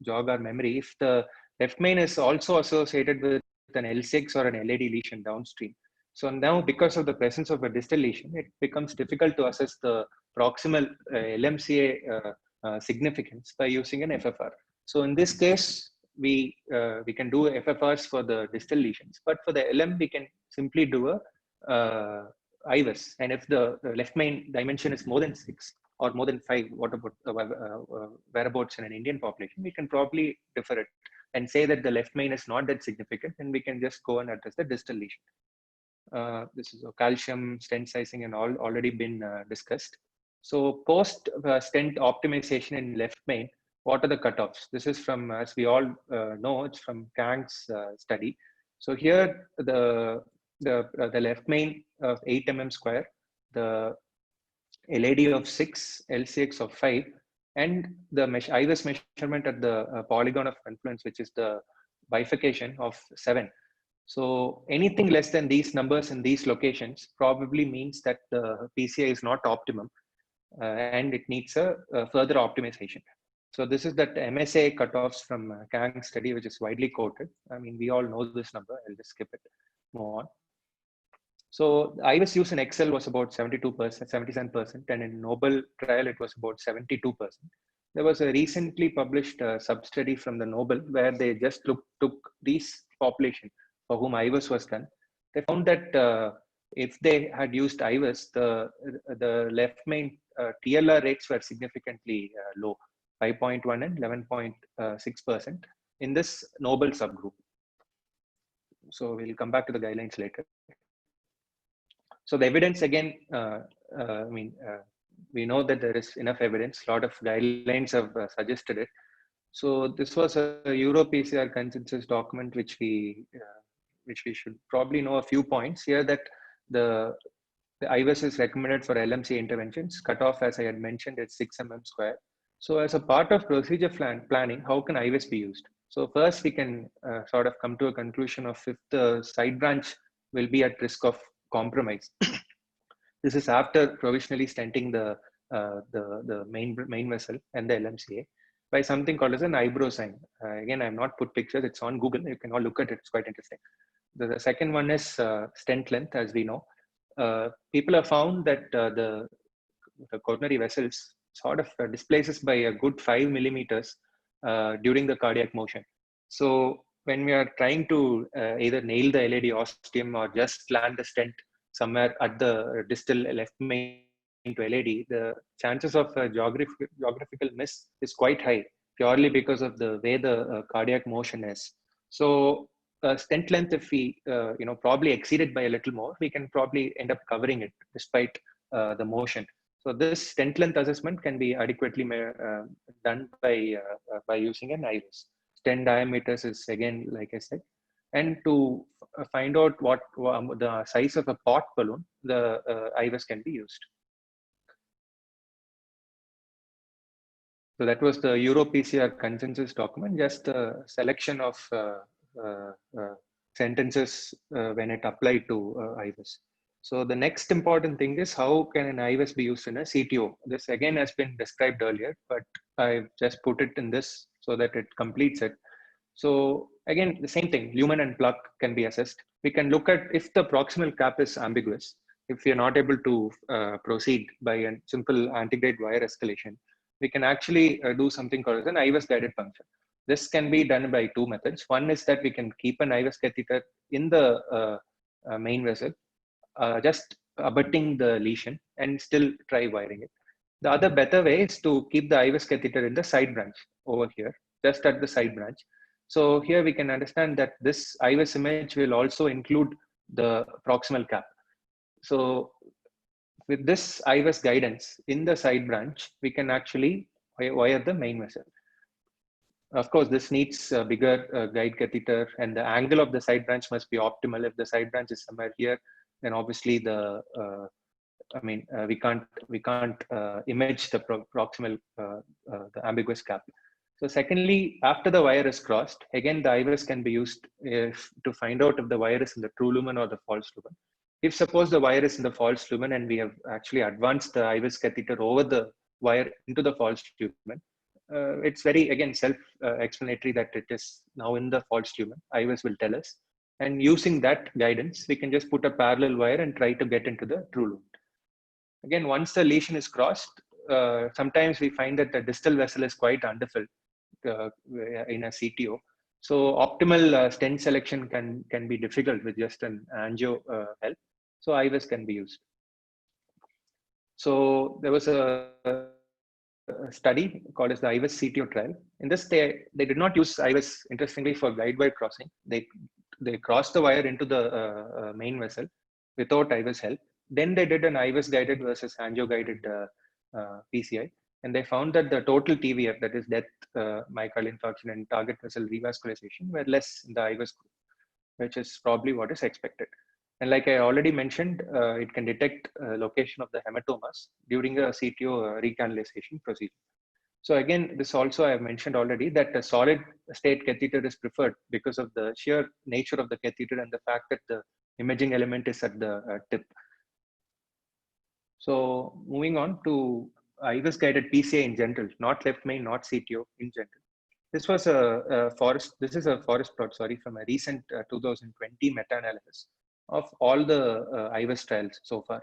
jog our memory, if the left main is also associated with an L6 or an LAD lesion downstream. So now because of the presence of a distal lesion, it becomes difficult to assess the proximal LMCA significance by using an FFR. So in this case, we can do FFRs for the distal lesions, but for the LM, we can simply do a IVUS. And if the left main dimension is more than 6 or more than 5, what about whereabouts in an Indian population, we can probably defer it and say that the left main is not that significant, and we can just go and address the distal lesion. This is calcium, stent sizing, and all already been discussed. So post stent optimization in left main, what are the cutoffs? This is from, as we all know, it's from Kang's study. So here the left main of 8 mm², the LAD of 6, LCX of 5, and the IVUS measurement at the polygon of confluence, which is the bifurcation of 7. So anything less than these numbers in these locations probably means that the PCI is not optimum and it needs a further optimization. So this is that MSA cutoffs from Kang's study, which is widely quoted. I mean, we all know this number. I'll just skip it. Move on. So IVUS use in Excel was about 72%, 77%, and in Nobel trial it was about 72%. There was a recently published sub-study from the Nobel where they just took these population for whom IVUS was done. They found that if they had used IVUS, the left main TLR rates were significantly low, 5.1 and 11.6% in this Nobel subgroup. So we'll come back to the guidelines later. So the evidence again, we know that there is enough evidence. A lot of guidelines have suggested it. So this was a Euro-PCR consensus document, which we should probably know a few points here. That the IVUS is recommended for LMC interventions. Cutoff, as I had mentioned, is 6 mm². So as a part of procedure planning, how can IVUS be used? So first, we can sort of come to a conclusion of if the side branch will be at risk of compromise. This is after provisionally stenting the main vessel and the LMCA. by something called as an eyebrow sign. Again, I have not put pictures. It's on Google. You can all look at it. It's quite interesting. The second one is stent length, as we know. People have found that the coronary vessels sort of displaces by a good 5 millimeters during the cardiac motion. So when we are trying to either nail the LAD ostium or just plant the stent somewhere at the distal left main to LAD, the chances of geographical miss is quite high, purely because of the way the cardiac motion is. So stent length, if we probably exceed it by a little more, we can probably end up covering it despite the motion. So this stent length assessment can be adequately done by using an iris. Stent diameters is, again, like I said, and to find out what the size of a pot balloon, the iris can be used. So that was the EuroPCR consensus document, just a selection of sentences when it applied to iris. So the next important thing is, how can an iris be used in a CTO? This again has been described earlier, but I've just put it in this so that it completes it. So again, the same thing, lumen and plug can be assessed. We can look at if the proximal cap is ambiguous, if we are not able to proceed by a simple antegrade wire escalation, we can actually do something called an IVUS guided puncture. This can be done by two methods. One is that we can keep an IVUS catheter in the main vessel, just abutting the lesion, and still try wiring it. The other better way is to keep the IVUS catheter in the side branch over here, just at the side branch. So here we can understand that this IVUS image will also include the proximal cap. So with this IVUS guidance in the side branch, we can actually wire the main vessel. Of course, this needs a bigger guide catheter, and the angle of the side branch must be optimal. If the side branch is somewhere here, then obviously we can't image the proximal, the ambiguous cap. So secondly, after the wire is crossed, again, the IVUS can be used to find out if the wire is in the true lumen or the false lumen. If suppose the wire is in the false lumen and we have actually advanced the IVUS catheter over the wire into the false lumen, it's very, again, self-explanatory that it is now in the false lumen. IVUS will tell us. And using that guidance, we can just put a parallel wire and try to get into the true lumen. Again, once the lesion is crossed, sometimes we find that the distal vessel is quite underfilled in a CTO. So optimal stent selection can be difficult with just an angio help. So IVUS can be used. So there was a study called as the IVUS CTO trial. In this, they did not use IVUS, interestingly, for guide wire crossing. They crossed the wire into the main vessel without IVUS help. Then they did an IVUS guided versus angio guided PCI. And they found that the total TVF, that is death, myocardial infarction, and target vessel revascularization, were less in the IVUS group, which is probably what is expected. And like I already mentioned, it can detect location of the hematomas during a CTO recanalization procedure. So again, this also I have mentioned already, that a solid state catheter is preferred because of the sheer nature of the catheter and the fact that the imaging element is at the tip. So moving on to IVUS guided PCI in general, not left main, not CTO, in general. This was a forest plot, sorry, from a recent 2020 meta-analysis of all the IVUS trials so far.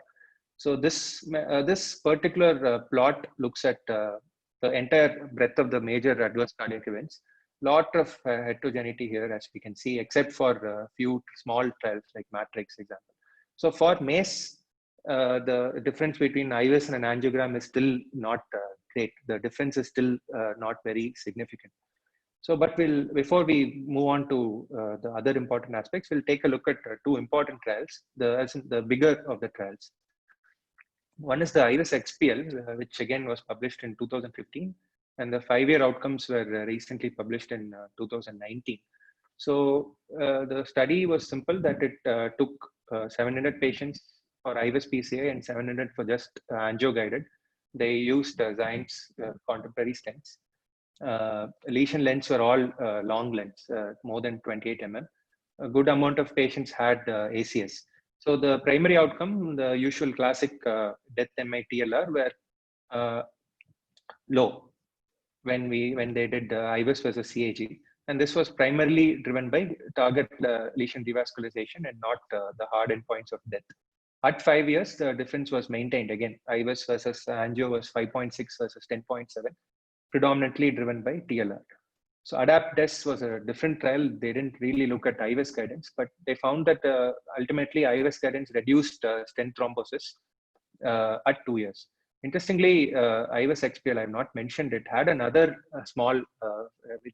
So this particular plot looks at the entire breadth of the major adverse cardiac events. Lot of heterogeneity here, as we can see, except for a few small trials like Matrix example. So for MACE, the difference between IVUS and an angiogram is still not great. The difference is still not very significant. So, but before we move on to the other important aspects, we'll take a look at two important trials, the bigger of the trials. One is the IVUS XPL, which again was published in 2015, and the 5-year outcomes were recently published in 2019. So the study was simple, that it took 700 patients for IVUS PCI and 700 for just angio guided. They used Xine's contemporary stents. Lesion lengths were all long lengths, more than 28 mm. A good amount of patients had ACS. So the primary outcome, the usual classic death MI TLR, were low. when they did IVUS versus CAG, and this was primarily driven by target lesion revascularization and not the hard endpoints of death. At 5 years, the difference was maintained. Again, IVUS versus angio was 5.6 versus 10.7, predominantly driven by TLR. So ADAPT-DES was a different trial. They didn't really look at IVUS guidance, but they found that ultimately IVUS guidance reduced stent thrombosis at 2 years. Interestingly, IVUS XPL, I have not mentioned it, had another small,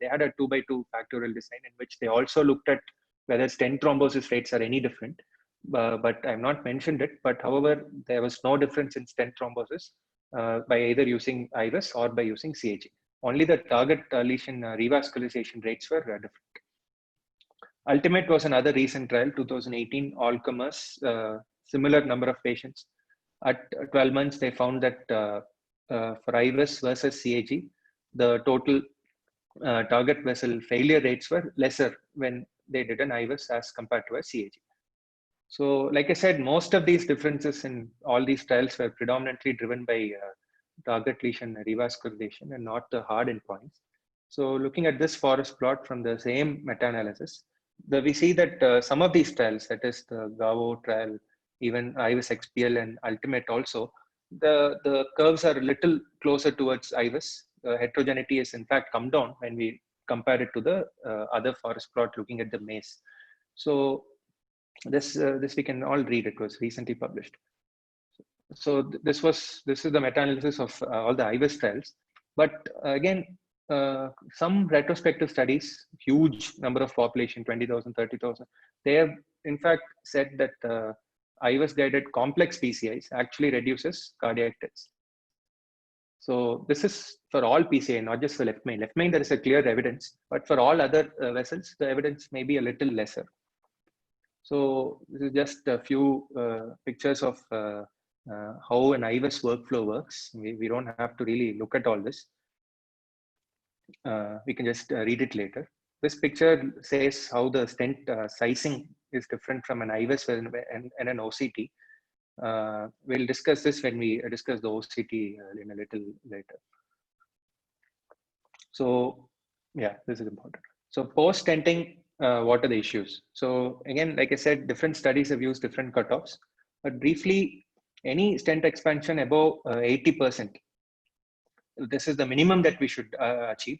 they had a 2x2 factorial design in which they also looked at whether stent thrombosis rates are any different. But I have not mentioned it. But however, there was no difference in stent thrombosis by either using IVUS or by using CAG. Only the target lesion revascularization rates were different. Ultimate was another recent trial, 2018, all comers, similar number of patients. At 12 months, they found that for IVUS versus CAG, the total target vessel failure rates were lesser when they did an IVUS as compared to a CAG. So, like I said, most of these differences in all these trials were predominantly driven by target lesion revascularization and not the hard endpoints. So, looking at this forest plot from the same meta-analysis, we see that some of these trials, that is the GAVO trial, even IVUS XPL and Ultimate also, the curves are a little closer towards IVUS. Heterogeneity is in fact come down when we compare it to the other forest plot looking at the maze. So this we can all read. It was recently published. So this is the meta-analysis of all the IVUS trials. But again, some retrospective studies, huge number of population, 20,000, 30,000, they have in fact said that IVUS guided complex PCIs actually reduces cardiac deaths. So this is for all PCI, not just for left main. Left main, there is a clear evidence, but for all other vessels, the evidence may be a little lesser. So this is just a few pictures of how an IVUS workflow works. We don't have to really look at all this. We can just read it later. This picture says how the stent sizing is different from an IVUS and an OCT. We'll discuss this when we discuss the OCT in a little later. So yeah, this is important. So post stenting, what are the issues? So again, like I said, different studies have used different cutoffs, but briefly, any stent expansion above 80%, this is the minimum that we should achieve.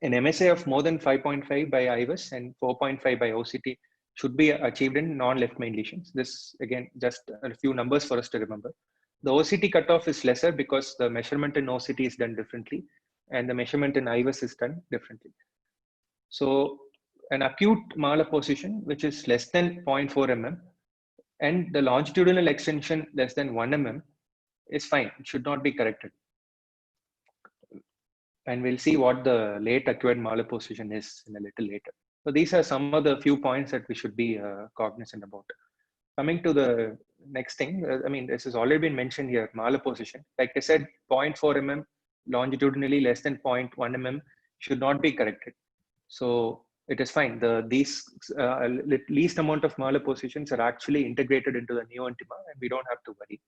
An MSA of more than 5.5 by IVUS and 4.5 by OCT should be achieved in non-left main lesions. This again, just a few numbers for us to remember. The OCT cutoff is lesser because the measurement in OCT is done differently and the measurement in IVUS is done differently. So an acute malapposition, which is less than 0.4 mm, and the longitudinal extension less than 1 mm is fine. It should not be corrected. And we'll see what the late acquired malapposition is in a little later. So these are some of the few points that we should be cognizant about. Coming to the next thing, I mean, this has already been mentioned here, malapposition. Like I said, 0.4 mm longitudinally less than 0.1 mm should not be corrected. So it is fine. These least amount of malappositions are actually integrated into the neointima and we don't have to worry.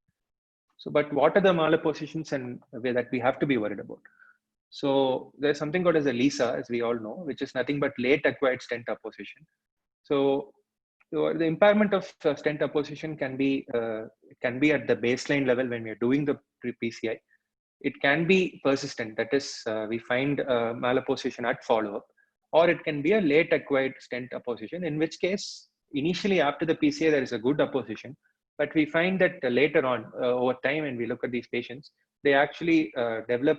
So, but what are the malappositions and that we have to be worried about? So there's something called as a LISA, as we all know, which is nothing but late acquired stent apposition. So the impairment of stent apposition can be at the baseline level when we are doing the PCI. It can be persistent, that is, we find malapposition at follow-up, or it can be a late acquired stent apposition, in which case, initially after the PCI, there is a good apposition, but we find that later on, over time, when we look at these patients, they actually develop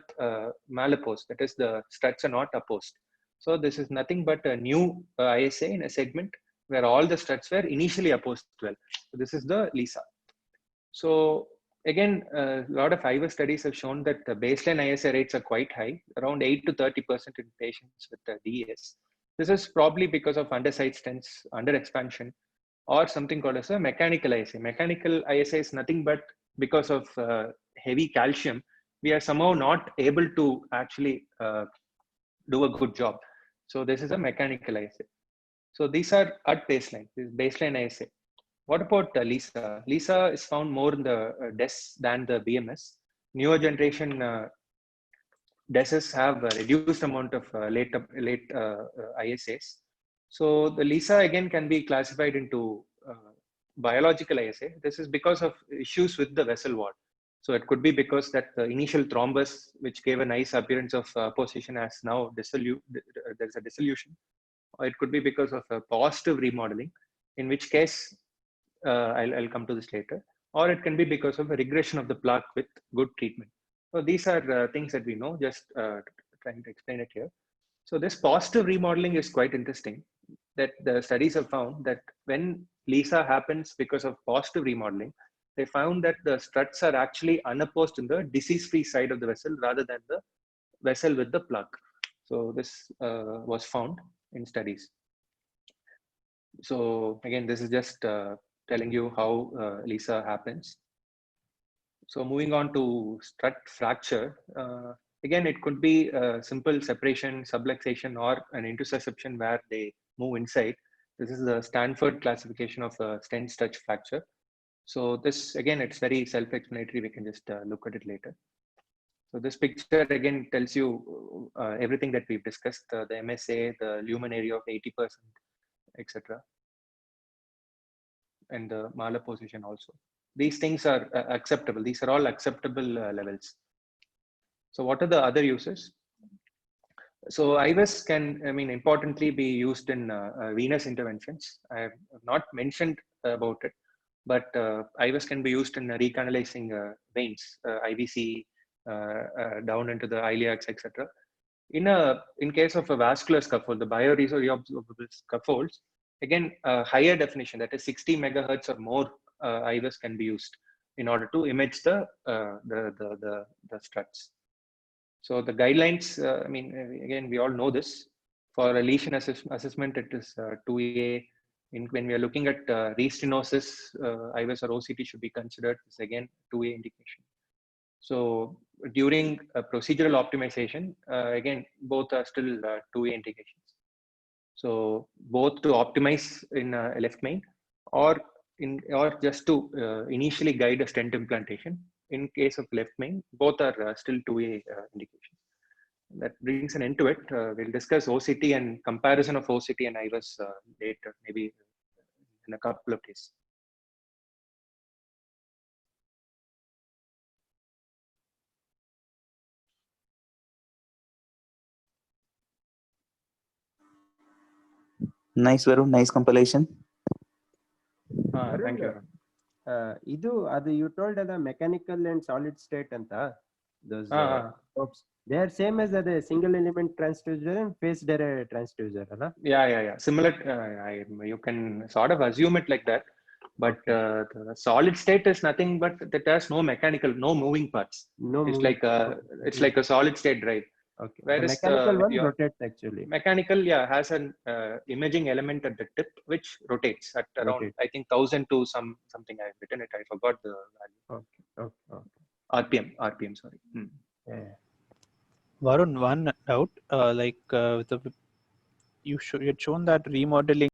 malapose, that is, the struts are not opposed. So this is nothing but a new ISA in a segment where all the struts were initially opposed well. So this is the LISA. So again, a lot of IVUS studies have shown that the baseline ISA rates are quite high, around 8 to 30% in patients with DES. This is probably because of undersized stents, under expansion, or something called as a mechanical ISA. Mechanical ISA is nothing but because of heavy calcium, we are somehow not able to actually do a good job. So this is a mechanical ISA. So these are at baseline, this is baseline ISA. What about LISA? LISA is found more in the DES than the BMS. Newer generation DESs have a reduced amount of late ISAs. So the LISA again can be classified into biological ISA. This is because of issues with the vessel wall. So it could be because that the initial thrombus, which gave a nice appearance of position, has now there's a dissolution. Or it could be because of a positive remodeling, in which case I'll come to this later. Or it can be because of a regression of the plaque with good treatment. So these are things that we know, just trying to explain it here. So this positive remodeling is quite interesting, that the studies have found that when LISA happens because of positive remodeling, they found that the struts are actually unopposed in the disease-free side of the vessel rather than the vessel with the plaque. So this was found in studies. So again, this is just telling you how LISA happens. So moving on to strut fracture, again, it could be a simple separation, subluxation, or an intussusception where they move inside. This is the Stanford classification of a stent strut fracture. So this, again, it's very self-explanatory. We can just look at it later. So this picture again tells you everything that we've discussed, the MSA, the lumen area of 80%, etc. And the Mahler position also. These things are acceptable. These are all acceptable levels. So what are the other uses? So IVUS can, importantly be used in venous interventions. I have not mentioned about it, but IVUS can be used in recanalizing veins, IVC, down into the iliacs, etc. In case of a vascular scaffold, the bioresorbable scaffolds, again, higher definition, that is 60 megahertz or more, IVUS can be used in order to image the struts. So the guidelines, again, we all know this. For a lesion assessment, it is 2A. When we are looking at restenosis, IVUS or OCT should be considered. This again 2A indication. So during procedural optimization, again, both are still 2A indications. So both to optimize in left main or just to initially guide a stent implantation. In case of left main, both are still 2A indications. That brings an end to it. We'll discuss OCT and comparison of OCT and IVUS later, maybe in a couple of days. Nice, Varun. Nice compilation. Thank you. You told the mechanical and solid state anta those scopes, they are same as the single element transducer and phased array transducer, alla? Yeah. Similar. You can sort of assume it like that, but the solid state is nothing but that has no mechanical, no moving parts. It's like a solid state drive. Okay. Whereas the mechanical one rotates actually. Mechanical, has an imaging element at the tip which rotates at around, I think 1000 to something. I've written it. I forgot the value. Okay. RPM. Sorry. Yeah. Varun, one doubt. You had shown that remodeling